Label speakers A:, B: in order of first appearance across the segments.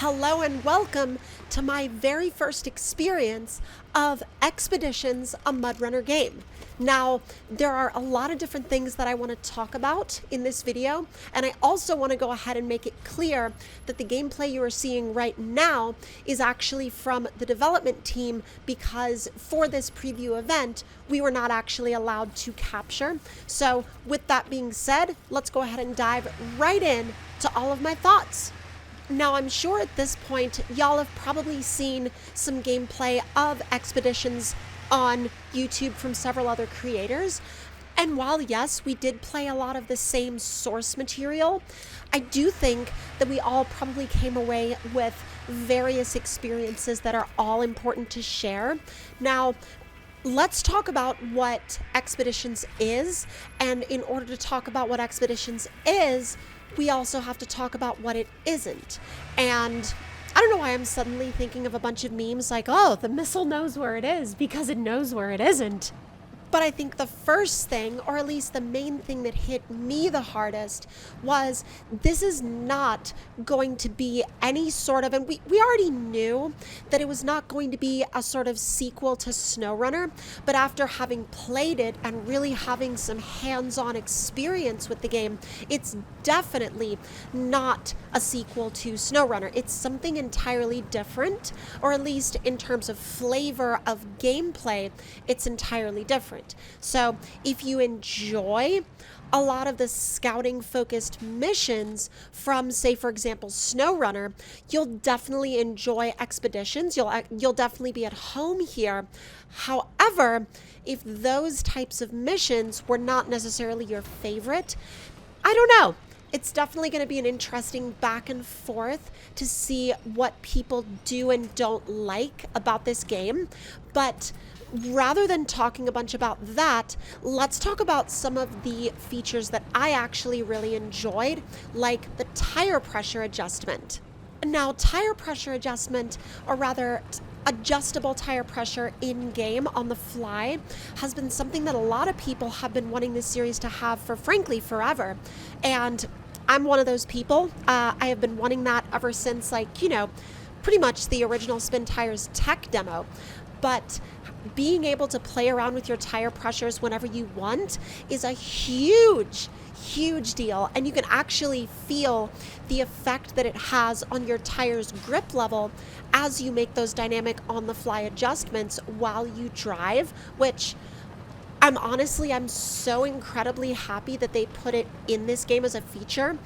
A: Hello and welcome to my very first experience of Expeditions, a MudRunner game. Now, there are a lot of different things that I want to talk about in this video, and I also want to go ahead and make it clear that the gameplay you are seeing right now is actually from the development team, because for this preview event, we were not actually allowed to capture. So with that being said, let's go ahead and dive right in to all of my thoughts. Now, I'm sure at this point, y'all have probably seen some gameplay of Expeditions on YouTube from several other creators. And while, yes, we did play a lot of the same source material, I do think that we all probably came away with various experiences that are all important to share. Now, let's talk about what Expeditions is. And in order to talk about what Expeditions is, we also have to talk about what it isn't. And I don't know why I'm suddenly thinking of a bunch of memes like, oh, the missile knows where it is because it knows where it isn't. But I think the first thing, or at least the main thing that hit me the hardest, was this is not going to be any sort of, and we already knew that it was not going to be a sort of sequel to SnowRunner, but after having played it and really having some hands-on experience with the game, it's definitely not a sequel to SnowRunner. It's something entirely different, or at least in terms of flavor of gameplay, it's entirely different. So if you enjoy a lot of the scouting focused missions from, say, for example, SnowRunner, you'll definitely enjoy Expeditions. You'll definitely be at home here. However, if those types of missions were not necessarily your favorite, I don't know. It's definitely going to be an interesting back and forth to see what people do and don't like about this game. But rather than talking a bunch about that, let's talk about some of the features that I actually really enjoyed, like the tire pressure adjustment. Now, tire pressure adjustment, or rather adjustable tire pressure in-game on the fly, has been something that a lot of people have been wanting this series to have for, frankly, forever. And I'm one of those people. I have been wanting that ever since, pretty much the original Spin Tires tech demo. But being able to play around with your tire pressures whenever you want is a huge deal, and you can actually feel the effect that it has on your tire's grip level as you make those dynamic on-the-fly adjustments while you drive, which I'm so incredibly happy that they put it in this game as a feature.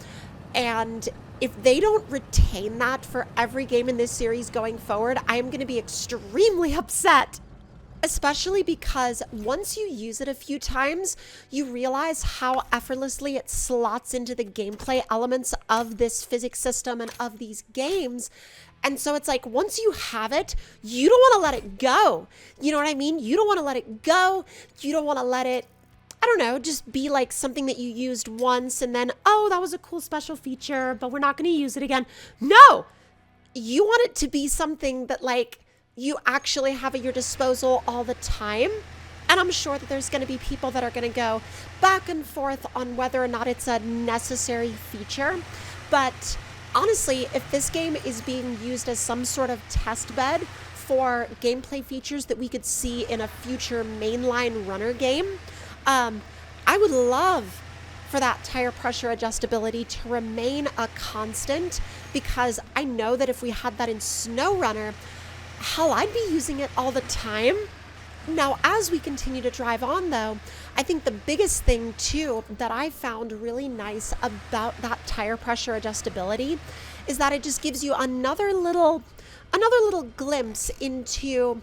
A: And if they don't retain that for every game in this series going forward, I am going to be extremely upset. Especially because once you use it a few times, you realize how effortlessly it slots into the gameplay elements of this physics system and of these games. And so it's like, once you have it, you don't want to let it go. You know what I mean? You don't want to let it go. You don't want to let it, I don't know, just be like something that you used once and then, oh, that was a cool special feature, but we're not going to use it again. No, you want it to be something that you actually have at your disposal all the time. And I'm sure that there's going to be people that are going to go back and forth on whether or not it's a necessary feature. But honestly, if this game is being used as some sort of test bed for gameplay features that we could see in a future mainline runner game, I would love for that tire pressure adjustability to remain a constant, because I know that if we had that in SnowRunner, hell, I'd be using it all the time. Now, as we continue to drive on, though, I think the biggest thing, too, that I found really nice about that tire pressure adjustability is that it just gives you another little glimpse into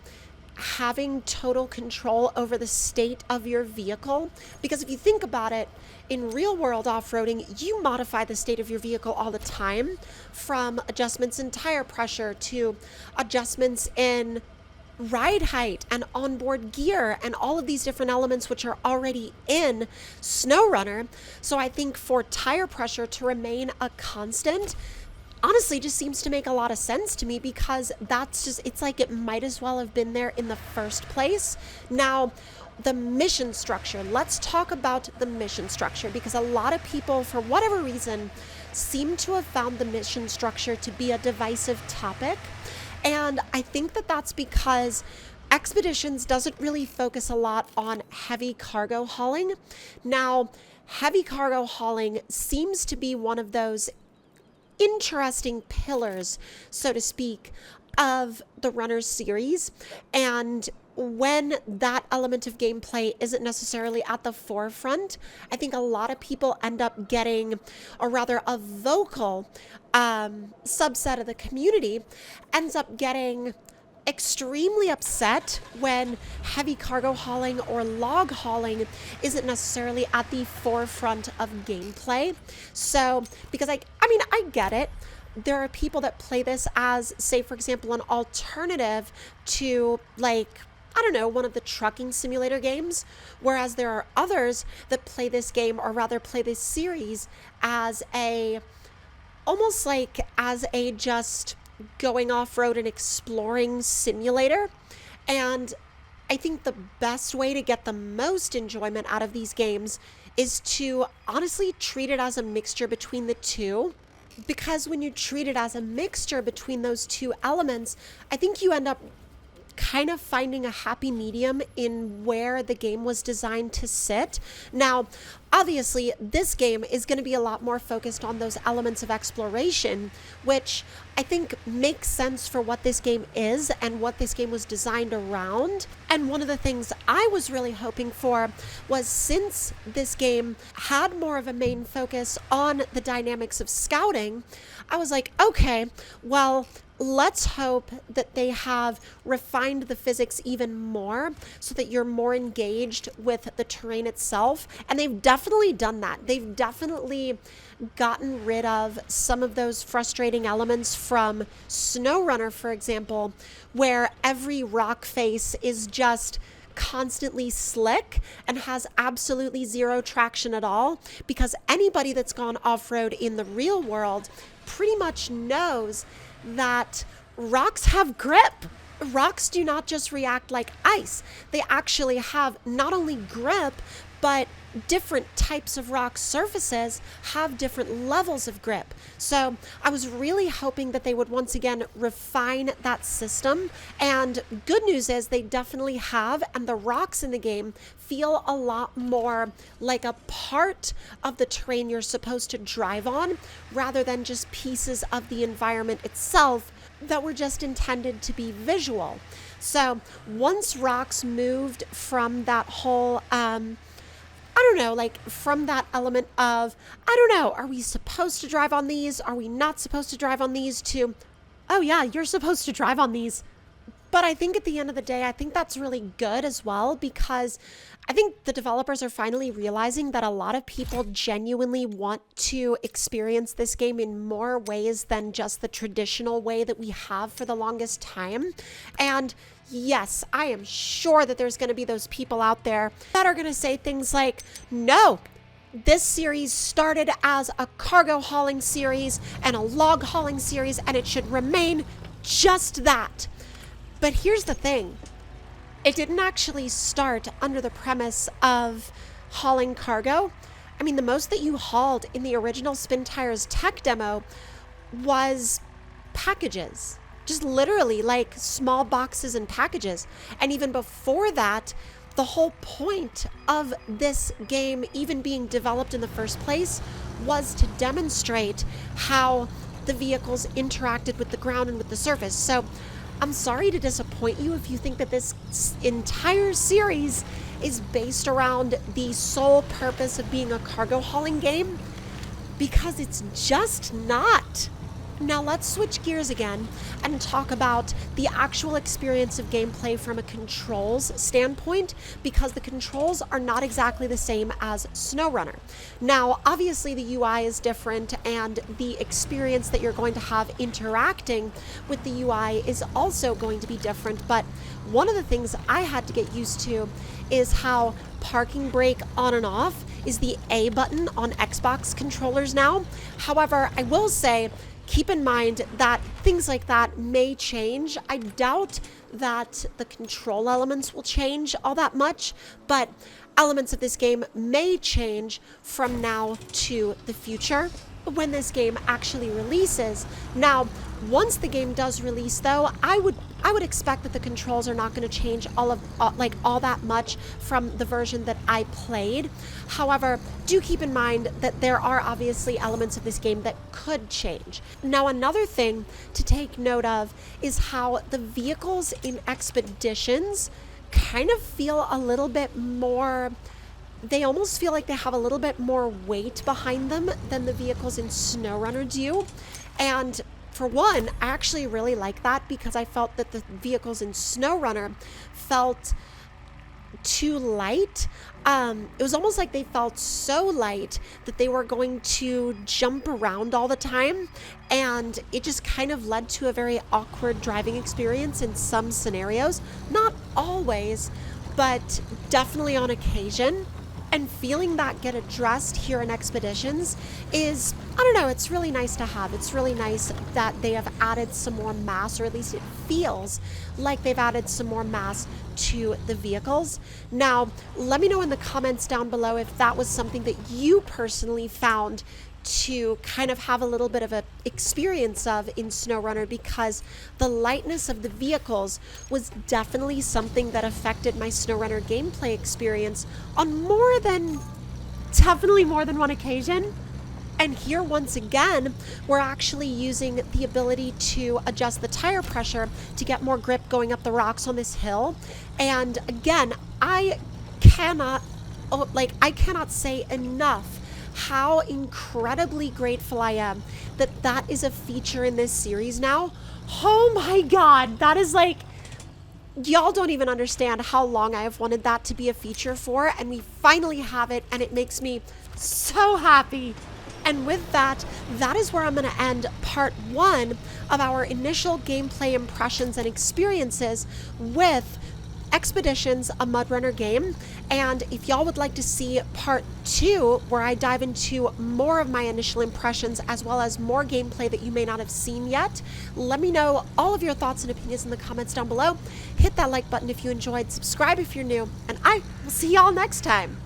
A: having total control over the state of your vehicle. Because if you think about it, in real world off-roading, you modify the state of your vehicle all the time, from adjustments in tire pressure to adjustments in ride height and onboard gear and all of these different elements which are already in SnowRunner. So I think for tire pressure to remain a constant honestly just seems to make a lot of sense to me, because it's like it might as well have been there in the first place. Now, the mission structure. Let's talk about the mission structure, because a lot of people, for whatever reason, seem to have found the mission structure to be a divisive topic. And I think that that's because Expeditions doesn't really focus a lot on heavy cargo hauling. Now, heavy cargo hauling seems to be one of those interesting pillars, so to speak, of the Runners series. And when that element of gameplay isn't necessarily at the forefront, I think a lot of people end up getting, or rather a vocal subset of the community ends up getting extremely upset when heavy cargo hauling or log hauling isn't necessarily at the forefront of gameplay. So, because I mean, I get it. There are people that play this as, say, for example, an alternative to, like, I don't know, one of the trucking simulator games, whereas there are others that play this game, or rather play this series, as a, almost like as a just going off-road and exploring simulator. And I think the best way to get the most enjoyment out of these games is to honestly treat it as a mixture between the two. Because when you treat it as a mixture between those two elements, I think you end up kind of finding a happy medium in where the game was designed to sit. Now, obviously, this game is going to be a lot more focused on those elements of exploration, which I think makes sense for what this game is and what this game was designed around. And one of the things I was really hoping for was, since this game had more of a main focus on the dynamics of scouting, I was like, okay, well, let's hope that they have refined the physics even more so that you're more engaged with the terrain itself. And they've definitely done that. They've definitely gotten rid of some of those frustrating elements from SnowRunner, for example, where every rock face is just constantly slick and has absolutely zero traction at all, because anybody that's gone off-road in the real world pretty much knows that rocks have grip. Rocks do not just react like ice. They actually have not only grip, but different types of rock surfaces have different levels of grip. So I was really hoping that they would once again refine that system. And good news is they definitely have, and the rocks in the game feel a lot more like a part of the terrain you're supposed to drive on, rather than just pieces of the environment itself that were just intended to be visual. So once rocks moved from that whole I don't know, like from that element of, I don't know, are we supposed to drive on these? Are we not supposed to drive on these? To, oh yeah, you're supposed to drive on these. But I think at the end of the day, I think that's really good as well, because I think the developers are finally realizing that a lot of people genuinely want to experience this game in more ways than just the traditional way that we have for the longest time. And yes, I am sure that there's going to be those people out there that are going to say things like, no, this series started as a cargo hauling series and a log hauling series, and it should remain just that. But here's the thing. It didn't actually start under the premise of hauling cargo. I mean, the most that you hauled in the original Spin Tires tech demo was packages. Just literally like small boxes and packages. And even before that, the whole point of this game even being developed in the first place was to demonstrate how the vehicles interacted with the ground and with the surface. So I'm sorry to disappoint you if you think that this entire series is based around the sole purpose of being a cargo hauling game, because it's just not. Now let's switch gears again and talk about the actual experience of gameplay from a controls standpoint, because the controls are not exactly the same as SnowRunner. Now, obviously the UI is different, and the experience that you're going to have interacting with the UI is also going to be different, but one of the things I had to get used to is how parking brake on and off is the A button on Xbox controllers now. However, I will say, keep in mind that things like that may change. I doubt that the control elements will change all that much, but elements of this game may change from now to the future. when this game actually releases. Now, once the game does release though, I would expect that the controls are not going to change all that much from the version that I played. However, do keep in mind that there are obviously elements of this game that could change. Now, another thing to take note of is how the vehicles in Expeditions kind of feel a little bit more, they almost feel like they have a little bit more weight behind them than the vehicles in SnowRunner do. And for one, I actually really like that because I felt that the vehicles in SnowRunner felt too light. It was almost like they felt so light that they were going to jump around all the time, and it just kind of led to a very awkward driving experience in some scenarios. Not always, but definitely on occasion. And feeling that get addressed here in Expeditions is, I don't know, it's really nice to have. It's really nice that they have added some more mass, or at least it feels like they've added some more mass to the vehicles. Now, let me know in the comments down below if that was something that you personally found to kind of have a little bit of a experience of in SnowRunner, because the lightness of the vehicles was definitely something that affected my SnowRunner gameplay experience on definitely more than one occasion. And here, once again, we're actually using the ability to adjust the tire pressure to get more grip going up the rocks on this hill. And again, I cannot say enough how incredibly grateful I am that that is a feature in this series now. Oh my god, that is like, y'all don't even understand how long I have wanted that to be a feature for, and we finally have it, and it makes me so happy. And with that, that is where I'm going to end part 1 of our initial gameplay impressions and experiences with Expeditions, a MudRunner game. And if y'all would like to see part 2, where I dive into more of my initial impressions as well as more gameplay that you may not have seen yet, let me know all of your thoughts and opinions in the comments down below. Hit that like button if you enjoyed, subscribe if you're new, and I will see y'all next time.